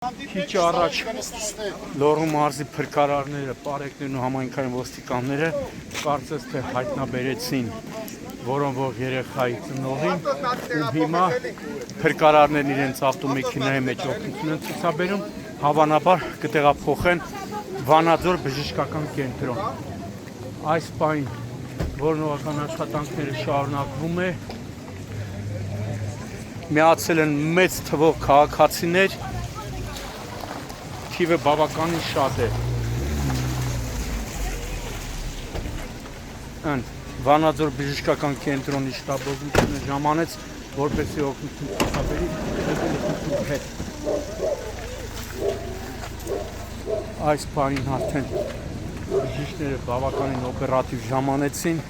Քիչ առաջ Լոռու մարզի փրկարարները, պարեկներն ու համայնքային ոստիկանները կարծես թե հայտնաբերեցին որոնվող երեխայի ծնողին ու հիմա փրկարարներն իրենց ավտոմեքենայի մեջ օգնություն են ցուցաբերում, հավանաբար կտեղափոխեն Վանաձոր բժշկական կենտրոն։ Այս պահին որոնողական աշխատանքները շարունակվում է, միացել են մեծ թվով քաղաքացիներ, թիվը բավականին շատ է։ Վանաձոր բժշկական կենտրոնի շտաբօգնությունը ժամանեց, որպեսզի օգնություն ցուցաբերի հետ։ Այս պահին արդեն բժիշկները բավականին օպերատիվ ժամանեցին։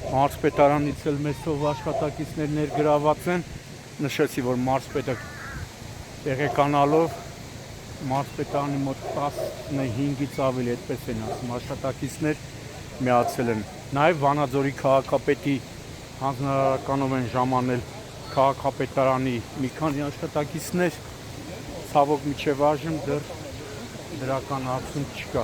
Մարզպետարանից էլ մեծ թվով աշխատակիցներ ներգրաված են, նշեցի, որ մարզպետը տեղեկանալով մարզպետարանի մոտ 15-ից ավելի, այդպես են ասում, աշխատակիցներ միացել են։ Նաև Վանաձորի քաղաքապետի հանձնարարականով են ժամանել քաղաքապետարանի մի քանի աշխատակիցներ, ցավոք մինչև այժմ դեռ դրական արդյունք չկա։